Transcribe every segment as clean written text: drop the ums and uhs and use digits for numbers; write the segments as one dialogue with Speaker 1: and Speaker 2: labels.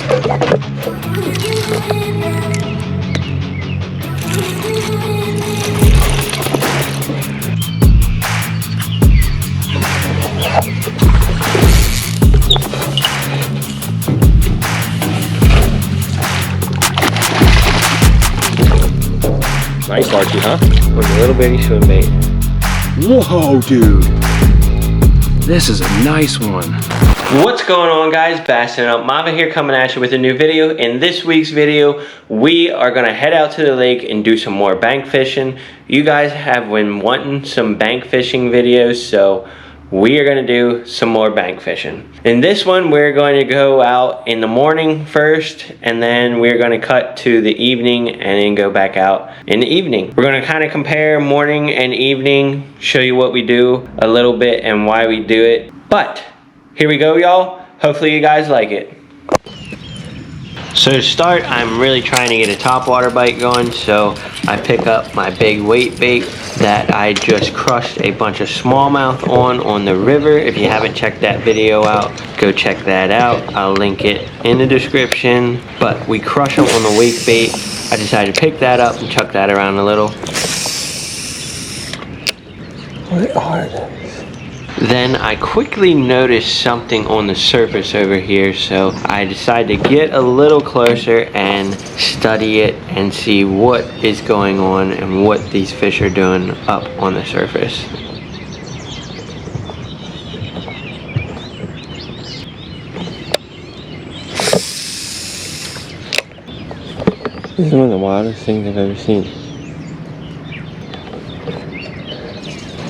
Speaker 1: Nice Archie, huh? With a little bitty swim bait.
Speaker 2: Whoa, dude. This is a nice one.
Speaker 3: What's going on, guys? Bassin' Up Mava here, coming at you with a new video. In this week's video, we are gonna head out to the lake and do some more bank fishing. You guys have been wanting some bank fishing videos, so we are gonna do some more bank fishing. In this one, we're going to go out in the morning first, and then we're gonna cut to the evening and then go back out in the evening. We're gonna kind of compare morning and evening, show you what we do a little bit and why we do it. But here we go, y'all. Hopefully you guys like it. So to start, I'm really trying to get a topwater bite going, so I pick up my big weight bait that I just crushed a bunch of smallmouth on the river. If you haven't checked that video out, go check that out. I'll link it in the description. But we crush them on the weight bait. I decided to pick that up and chuck that around a little.
Speaker 1: What are those?
Speaker 3: Then I quickly noticed something on the surface over here, so I decided to get a little closer and study it and see what is going on and what these fish are doing up on the surface.
Speaker 1: This is one of the wildest things I've ever seen.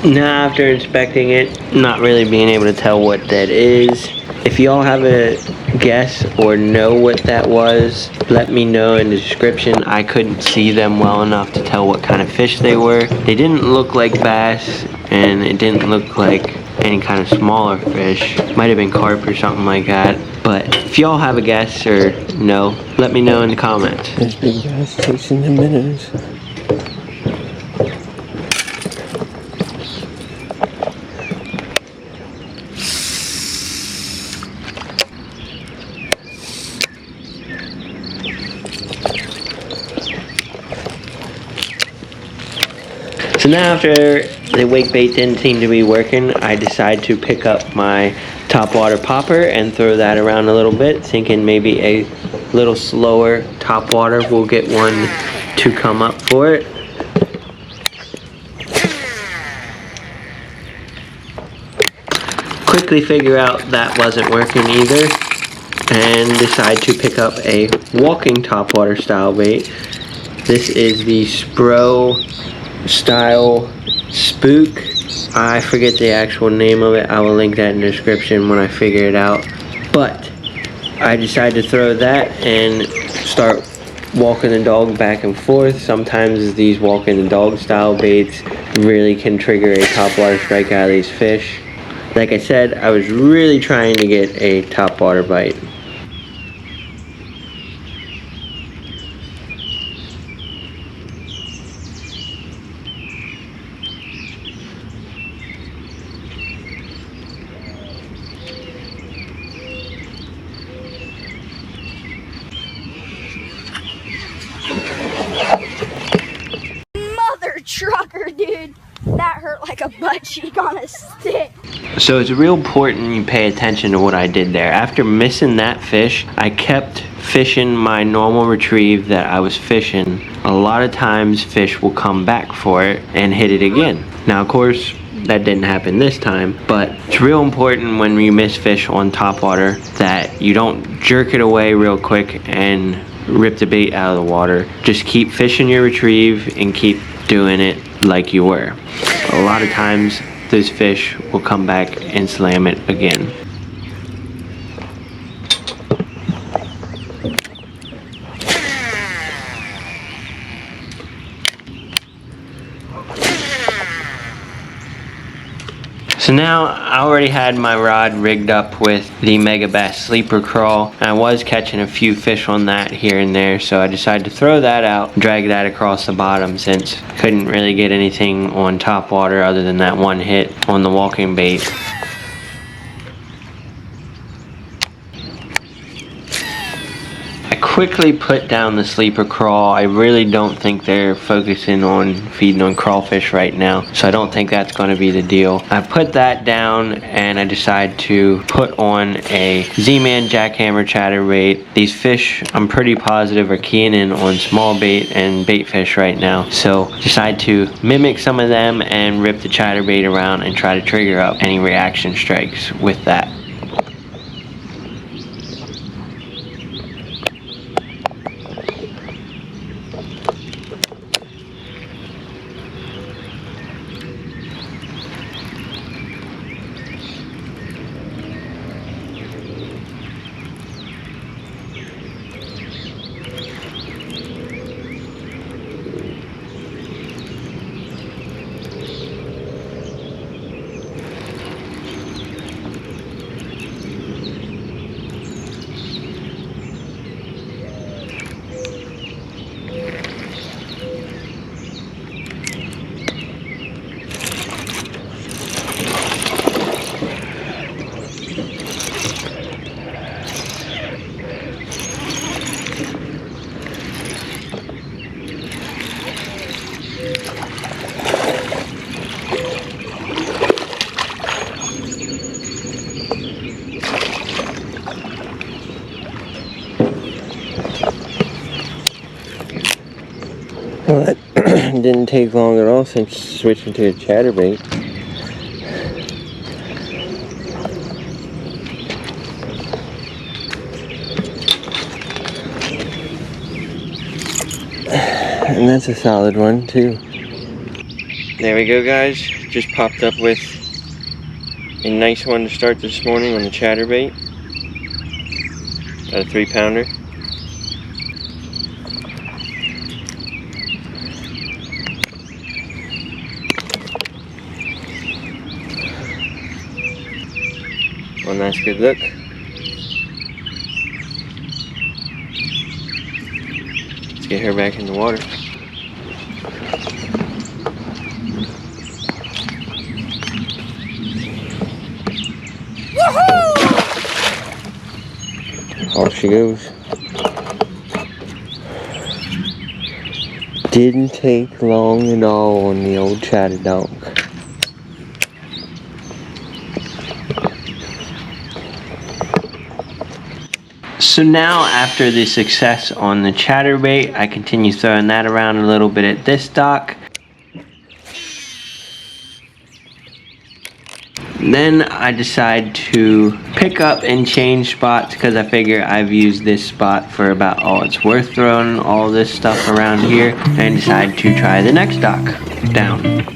Speaker 3: Now, after inspecting it, not really being able to tell what that is. If y'all have a guess or know what that was, let me know in the description. I couldn't see them well enough to tell what kind of fish they were. They didn't look like bass, and it didn't look like any kind of smaller fish. Might have been carp or something like that. But if y'all have a guess or know, let me know in the comments.
Speaker 1: There's big bass chasing the minnows.
Speaker 3: So now, after the wake bait didn't seem to be working, I decided to pick up my topwater popper and throw that around a little bit, thinking maybe a little slower topwater will get one to come up for it. Quickly figure out that wasn't working either, and decide to pick up a walking topwater style bait. This is the Spro style spook. I forget the actual name of it. I will link that in the description when I figure it out. But I decided to throw that and start walking the dog back and forth. Sometimes these walking the dog style baits really can trigger a topwater strike out of these fish. Like I said, I was really trying to get a topwater bite.
Speaker 4: Trucker, dude, that hurt like a butt cheek on a stick.
Speaker 3: So it's real important you pay attention to what I did there. After missing that fish, I kept fishing my normal retrieve that I was fishing. A lot of times fish will come back for it and hit it again. Now, of course, that didn't happen this time, but it's real important when you miss fish on topwater that you don't jerk it away real quick and rip the bait out of the water. Just keep fishing your retrieve and keep doing it like you were. A lot of times those fish will come back and slam it again. So now I already had my rod rigged up with the Mega Bass Sleeper Crawl, and I was catching a few fish on that here and there, so I decided to throw that out and drag that across the bottom since I couldn't really get anything on top water other than that one hit on the walking bait. quickly put down the sleeper crawl. I really don't think they're focusing on feeding on crawfish right now, so I don't think that's going to be the deal. I put that down and I decide to put on a Zman jackhammer chatterbait. These fish, I'm pretty positive, are keying in on small bait and bait fish right now, so decide to mimic some of them and rip the chatterbait around and try to trigger up any reaction strikes with that.
Speaker 1: Well, that didn't take long at all since switching to a chatterbait. And that's a solid one too. There we go, guys. Just popped up with a nice one to start this morning on the chatterbait. Got a 3-pounder. One nice good look. Let's get her back in the water. Off she goes. Didn't take long at all on the old chatterdonk.
Speaker 3: So now, after the success on the chatterbait, I continue throwing that around a little bit at this dock. Then I decide to pick up and change spots because I figure I've used this spot for about all it's worth throwing all this stuff around here, and decide to try the next dock down.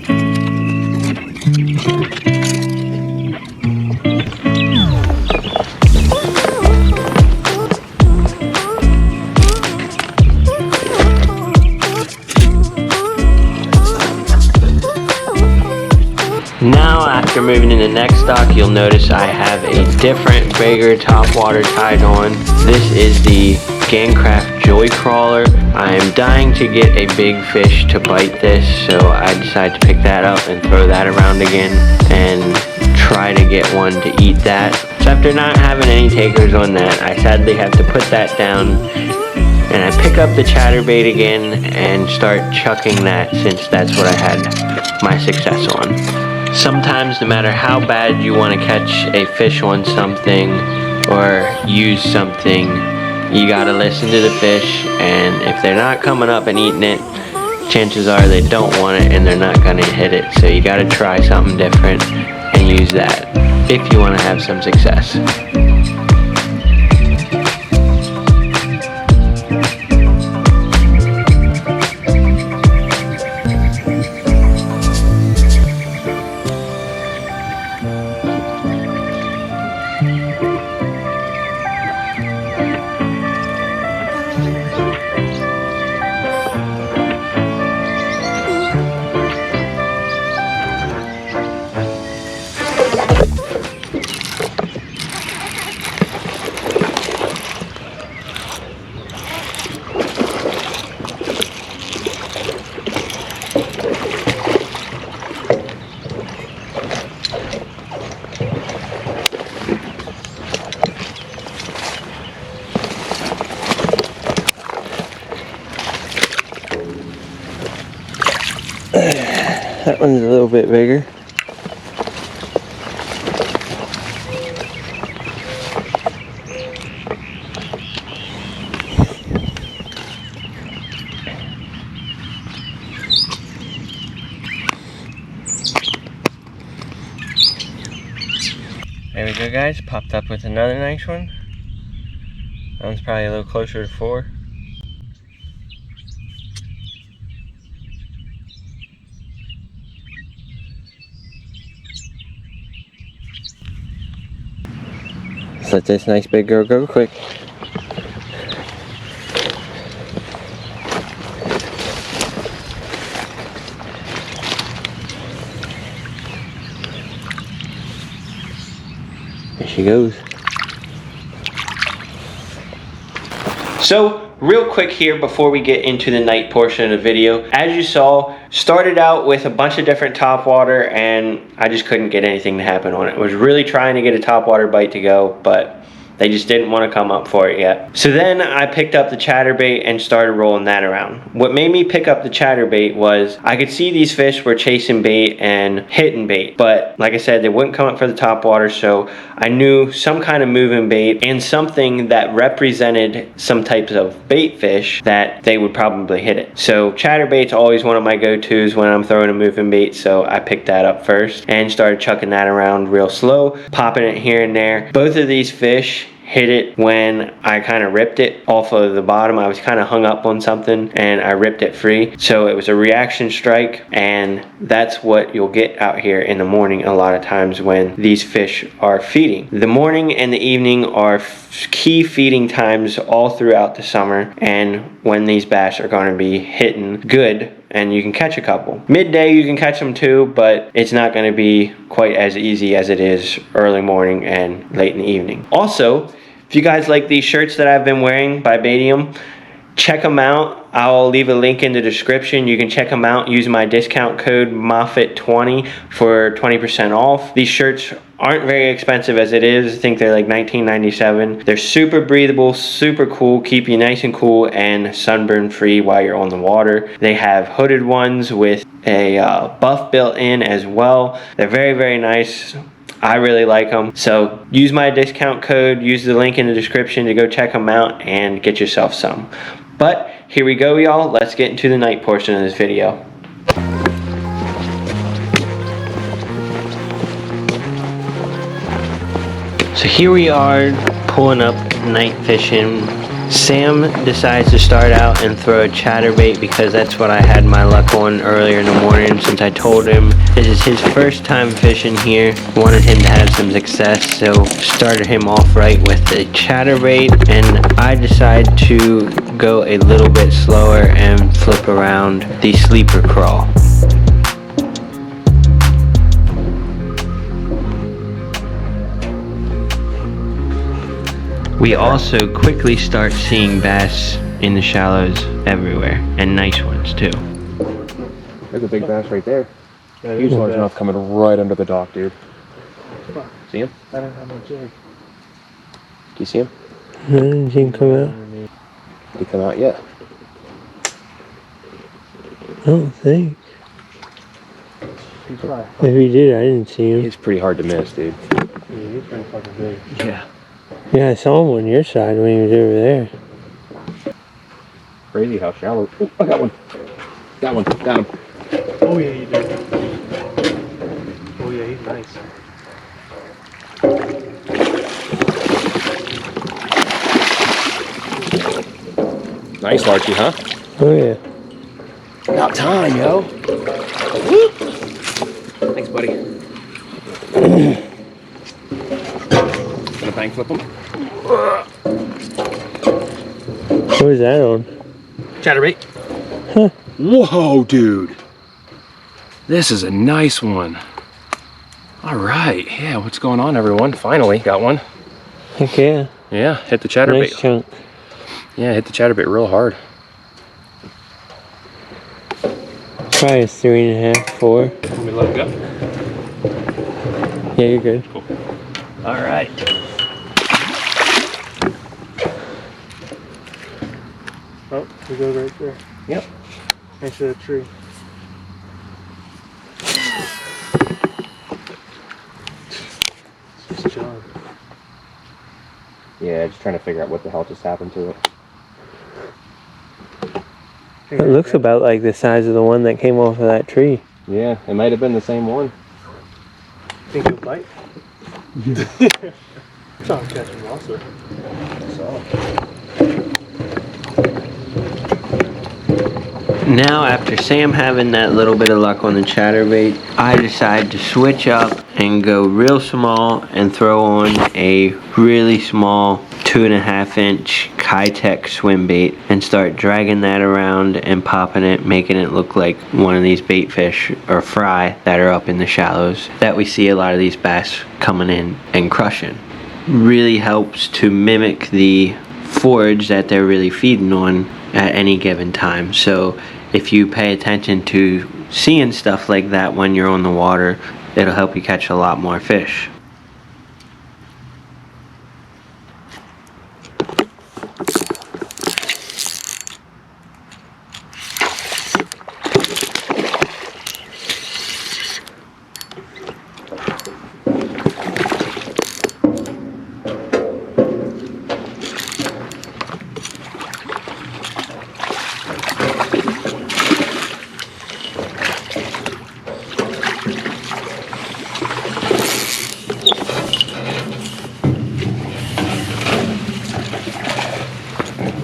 Speaker 3: Now, after moving in the next dock, you'll notice I have a different, bigger top water tied on. This is the Gancraft Joy Crawler. I am dying to get a big fish to bite this, so I decided to pick that up and throw that around again and try to get one to eat that. So after not having any takers on that, I sadly have to put that down, and I pick up the chatterbait again and start chucking that, since that's what I had my success on. Sometimes, no matter how bad you want to catch a fish on something or use something, you gotta listen to the fish, and if they're not coming up and eating it, chances are they don't want it and they're not gonna hit it. So you gotta try something different and use that if you want to have some success.
Speaker 1: That one's a little bit bigger. There we go, guys. Popped up with another nice one. That one's probably a little closer to 4. Let's let this nice big girl go quick. There she goes.
Speaker 3: So, real quick here before we get into the night portion of the video, as you saw, started out with a bunch of different topwater and I just couldn't get anything to happen on it. I was really trying to get a topwater bite to go, but they just didn't want to come up for it yet. So then I picked up the chatterbait and started rolling that around. What made me pick up the chatterbait was I could see these fish were chasing bait and hitting bait, but like I said, they wouldn't come up for the topwater, so I knew some kind of moving bait and something that represented some types of bait fish that they would probably hit it. So chatterbait's always one of my go-tos when I'm throwing a moving bait, so I picked that up first and started chucking that around real slow, popping it here and there. Both of these fish hit it when I kind of ripped it off of the bottom. I was kind of hung up on something and I ripped it free. So it was a reaction strike, and that's what you'll get out here in the morning a lot of times when these fish are feeding. The morning and the evening are key feeding times all throughout the summer, and when these bass are going to be hitting good and you can catch a couple. Midday you can catch them too, but it's not going to be quite as easy as it is early morning and late in the evening. Also, if you guys like these shirts that I've been wearing by BAITIUM, check them out. I'll leave a link in the description. You can check them out. Use my discount code MOFFET20 for 20% off. These shirts aren't very expensive as it is. I think they're like $19.97. They're super breathable, super cool, keep you nice and cool and sunburn free while you're on the water. They have hooded ones with a buff built in as well. They're very, very nice. I really like them. So use my discount code, use the link in the description to go check them out and get yourself some. But here we go, y'all. Let's get into the night portion of this video. So here we are pulling up night fishing. Sam decides to start out and throw a chatterbait because that's what I had my luck on earlier in the morning, since I told him this is his first time fishing here. Wanted him to have some success, so started him off right with a chatterbait, and I decide to go a little bit slower and flip around the sleeper crawl. We also quickly start seeing bass in the shallows everywhere, and nice ones too.
Speaker 2: There's a big bass right there. Huge, large enough, coming right under the dock, dude. See him? I don't have no jig. Can you see him?
Speaker 1: No, didn't see him come out.
Speaker 2: Did he come out yet?
Speaker 1: I don't think. If he did, I didn't see him.
Speaker 2: He's pretty hard to miss, dude.
Speaker 5: Yeah, he's pretty fucking big.
Speaker 2: Yeah.
Speaker 1: Yeah, I saw him on your side when he was over there.
Speaker 2: Crazy how shallow. Oh, I got one. Got one. Got him.
Speaker 5: Oh yeah, you did. Oh yeah, he's nice.
Speaker 2: Nice, Larchie, huh?
Speaker 1: Oh yeah.
Speaker 2: About time, yo. Woo. Thanks, buddy. Gonna bank flip him.
Speaker 1: What was that on?
Speaker 2: Chatterbait.
Speaker 1: Huh.
Speaker 2: Whoa, dude. This is a nice one. All right. Yeah, what's going on, everyone? Finally got one.
Speaker 1: Heck yeah.
Speaker 2: Yeah, hit the chatterbait.
Speaker 1: Nice chunk.
Speaker 2: Yeah, hit the chatterbait real hard.
Speaker 1: Probably a 3.5, 4.
Speaker 2: Want me to let it go?
Speaker 1: Yeah, you're good.
Speaker 2: Cool. All right.
Speaker 5: Oh, we go right there.
Speaker 2: Yep.
Speaker 5: Next to the tree.
Speaker 2: Yeah, just trying to figure out what the hell just happened to it.
Speaker 3: It looks about like the size of the one that came off of that tree.
Speaker 2: Yeah, it might have been the same one.
Speaker 5: Think you'll bite? Saw him catch him also.
Speaker 3: Now, after Sam having that little bit of luck on the chatterbait, I decide to switch up and go real small and throw on a really small 2.5 inch Kitech swim bait and start dragging that around and popping it, making it look like one of these bait fish or fry that are up in the shallows that we see a lot of these bass coming in and crushing. Really helps to mimic the forage that they're really feeding on at any given time. So if you pay attention to seeing stuff like that when you're on the water, it'll help you catch a lot more fish.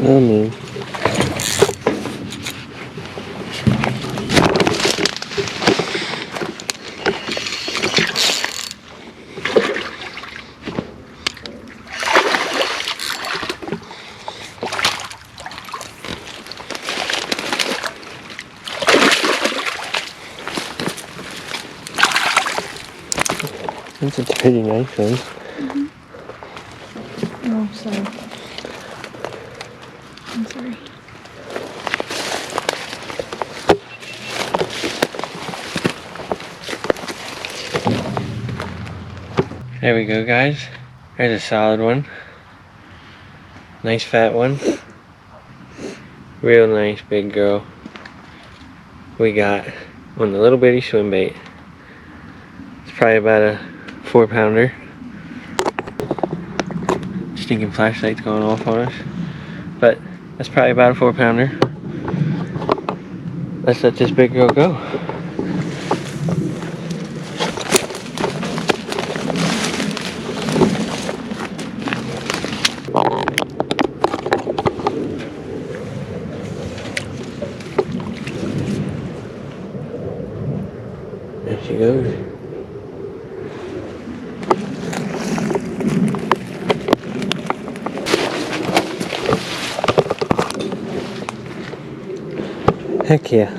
Speaker 1: Oh man. That's a pretty nice one.
Speaker 4: Oh, sorry. I'm sorry.
Speaker 1: There we go, guys. There's a solid one. Nice fat one. Real nice big girl. We got on the little bitty swim bait. It's probably about a 4-pounder. Stinking flashlight's going off on us. But that's probably about a 4-pounder. Let's let this big girl go. There she goes. Heck yeah.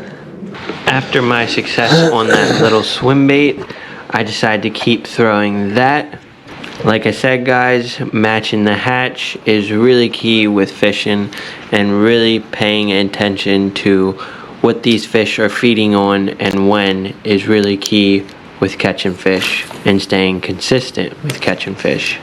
Speaker 1: After my success on that little swim bait, I decided to keep throwing that. Like I said, guys, matching the hatch is really key with fishing and really paying attention to what these fish are feeding on and when is really key with catching fish and staying consistent with catching fish.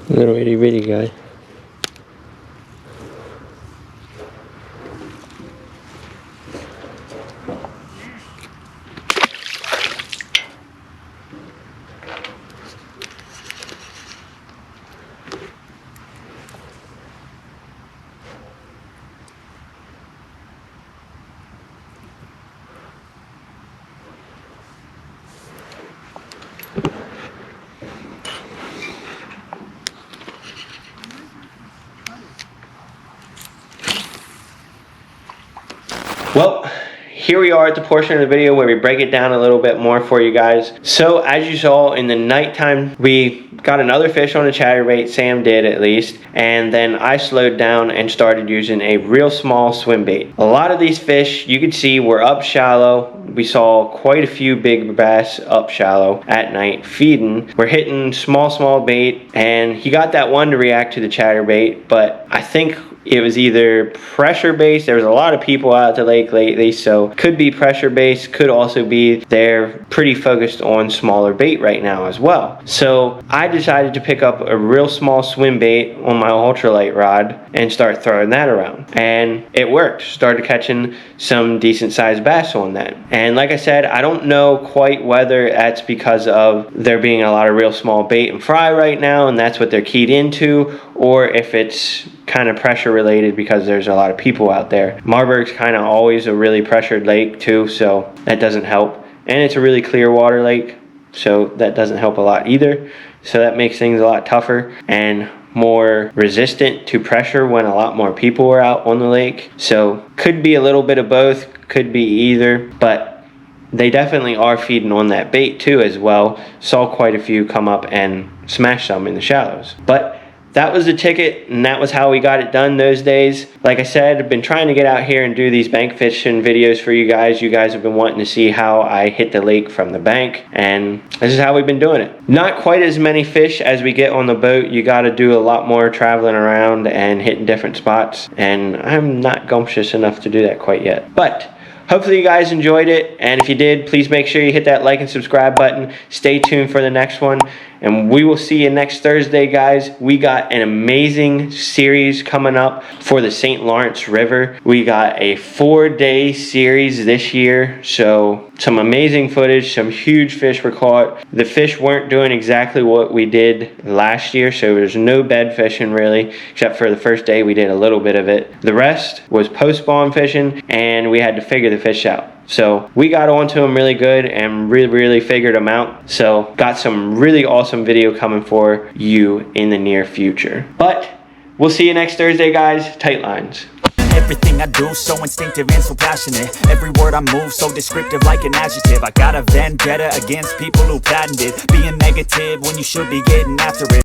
Speaker 1: Little itty bitty guy.
Speaker 3: Well, here we are at the portion of the video where we break it down a little bit more for you guys. So as you saw in the nighttime, we got another fish on a chatterbait, Sam did at least, and then I slowed down and started using a real small swim bait. A lot of these fish you could see were up shallow. We saw quite a few big bass up shallow at night feeding. We're hitting small bait, and he got that one to react to the chatterbait, but I think it was either pressure based. There was a lot of people out at the lake lately, so could be pressure based, could also be they're pretty focused on smaller bait right now as well. So I decided to pick up a real small swim bait on my ultralight rod and start throwing that around, and it worked. Started catching some decent sized bass on that. And like I said, I don't know quite whether that's because of there being a lot of real small bait and fry right now and that's what they're keyed into, or if it's kind of pressure related because there's a lot of people out there. Marburg's kind of always a really pressured lake too, so that doesn't help. And it's a really clear water lake, so that doesn't help a lot either. So that makes things a lot tougher and more resistant to pressure when a lot more people are out on the lake. So could be a little bit of both, could be either, but they definitely are feeding on that bait too as well. Saw quite a few come up and smash some in the shallows. But that was the ticket, and that was how we got it done those days. Like I said, I've been trying to get out here and do these bank fishing videos for you guys. You guys have been wanting to see how I hit the lake from the bank, and this is how we've been doing it. Not quite as many fish as we get on the boat. You got to do a lot more traveling around and hitting different spots, and I'm not gumptious enough to do that quite yet. But hopefully you guys enjoyed it, and if you did, please make sure you hit that like and subscribe button. Stay tuned for the next one, and we will see you next Thursday, guys. We got an amazing series coming up for the St. Lawrence River. We got a 4-day series this year, so some amazing footage, some huge fish were caught. The fish weren't doing exactly what we did last year, so there's no bed fishing really, except for the first day we did a little bit of it. The rest was post-spawn fishing, and we had to figure the fish out. So we got onto them really good and really figured them out. So got some really awesome video coming for you in the near future. But we'll see you next Thursday, guys. Tight lines.
Speaker 6: Everything I do, so instinctive and so passionate. Every word I move, so descriptive like an adjective. I got a vendetta against people who patented being negative when you should be getting after it.